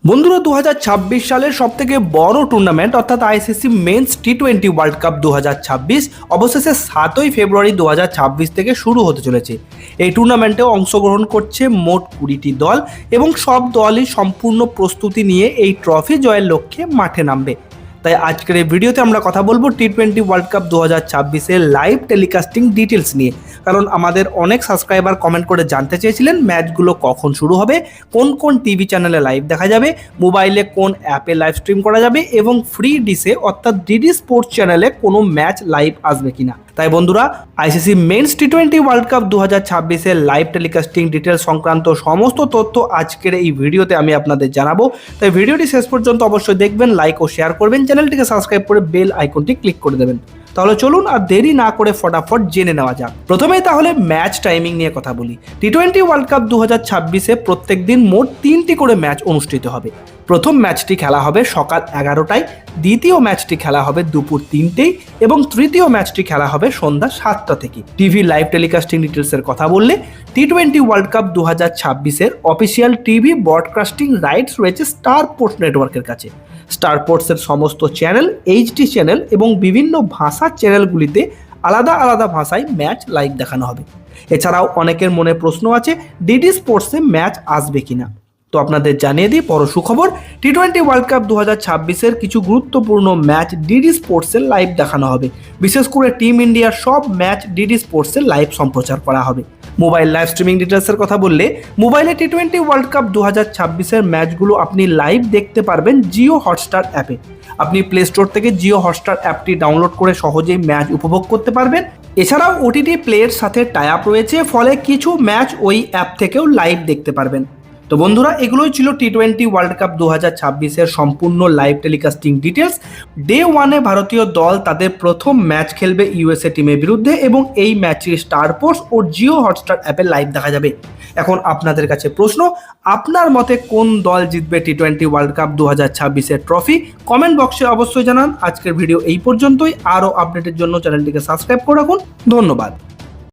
বন্ধুরা 2026 সালের সবথেকে বড় টুর্নামেন্ট অর্থাৎ আইসিসি মেন্স টি20 ওয়ার্ল্ড কাপ 2026 অবশেষে 7ই ফেব্রুয়ারি 2026 থেকে শুরু হতে চলেছে। এই টুর্নামেন্টে অংশগ্রহণ করছে মোট 20টি দল এবং সব দলই সম্পূর্ণ প্রস্তুতি নিয়ে এই ট্রফি জয়ের লক্ষ্যে মাঠে নামবে। তাই আজকের এই ভিডিওতে আমরা কথা বলবো টি20 world cup 2026 live telecasting details নিয়ে, কারণ আমাদের অনেক সাবস্ক্রাইবার কমেন্ট করে জানতে চেয়েছিলেন ম্যাচগুলো কখন শুরু হবে, কোন কোন টিভি চ্যানেলে লাইভ দেখা যাবে, মোবাইলে কোন অ্যাপে লাইভ স্ট্রিম করা যাবে এবং ফ্রি ডিশে অর্থাৎ ডিডি স্পোর্টস চ্যানেলে কোনো ম্যাচ লাইভ আসবে কিনা। তাই বন্ধুরা, আইসিসি মেন্স টি20 world cup 2026 live telecasting details সংক্রান্ত সমস্ত তথ্য আজকের এই ভিডিওতে আমি আপনাদের জানাবো। তাই ভিডিওটি শেষ পর্যন্ত অবশ্যই দেখবেন, লাইক ও শেয়ার করবেন, চ্যানেলটিকে সাবস্ক্রাইব করে বেল আইকনটি ক্লিক করে দেবেন। তাহলে চলুন আর দেরি না করে ফটাফট জেনে নেওয়া যাক। প্রথমেই তাহলে ম্যাচ টাইমিং নিয়ে কথা বলি। টি20 ওয়ার্ল্ড কাপ 2026 প্রত্যেক দিন মোট 3টি করে ম্যাচ অনুষ্ঠিত হবে। প্রথম ম্যাচটি খেলা হবে সকাল 11টায়, দ্বিতীয় ম্যাচটি খেলা হবে দুপুর 3টেয় এবং তৃতীয় ম্যাচটি খেলা হবে সন্ধ্যা 7টা থেকে। টিভি লাইভ টেলিকাস্টিং ডিটেলসের কথা বললে T20 world cup 2026 official TV broadcasting rights রয়েছে স্টার স্পোর্টস নেটওয়ার্কের কাছে। স্টার স্পোর্টসের সমস্ত চ্যানেল, এইচডি চ্যানেল এবং বিভিন্ন ভাষার চ্যানেলগুলিতে আলাদা আলাদা ভাষায় ম্যাচ লাইভ দেখানো হবে। এছাড়াও অনেকের মনে প্রশ্ন আছে ডিডি স্পোর্টসে ম্যাচ আসবে কিনা। তো আপনাদের জানিয়ে দিই বড় সুখবর, টি20 ওয়ার্ল্ড কাপ 2026 কিছু গুরুত্বপূর্ণ ম্যাচ ডিডি স্পোর্টসে লাইভ দেখানো হবে। বিশেষ করে টিম ইন্ডিয়ার সব ম্যাচ ডিডি স্পোর্টসে লাইভ সম্প্রচার করা হবে। মোবাইল লাইভ স্ট্রিমিং ডিটেলসের কথা বললে, মোবাইলে টি20 ওয়ার্ল্ড কাপ 2026 ম্যাচগুলো আপনি লাইভ দেখতে পারবেন জিও হটস্টার অ্যাপে। আপনি প্লে স্টোর থেকে জিও হটস্টার অ্যাপটি ডাউনলোড করে সহজেই ম্যাচ উপভোগ করতে পারবেন। এছাড়াও ওটিটি প্লের সাথে টাই আপ রয়েছে, ফলে কিছু ম্যাচ ওই অ্যাপ থেকেও লাইভ দেখতে পারবেন। তো বন্ধুরা, এগুলোই ছিল টি20 ওয়ার্ল্ড কাপ 2026 সম্পূর্ণ লাইভ টেলিকাস্টিং ডিটেলস। ডে 1-এ ভারতীয় দল তাদের প্রথম ম্যাচ খেলবে ইউএসএ টিমের বিরুদ্ধে এবং এই ম্যাচটি স্টার স্পোর্টস ও জিও হটস্টার অ্যাপে লাইভ দেখা যাবে। এখন আপনাদের কাছে প্রশ্ন, আপনার মতে কোন দল জিতবে T20 world cup 2026 trophy? Comment বক্সে অবশ্যই জানান। আজকের ভিডিও এই পর্যন্তই। আরও আপডেটের জন্য চ্যানেলটিকে সাবস্ক্রাইব করে রাখুন। ধন্যবাদ।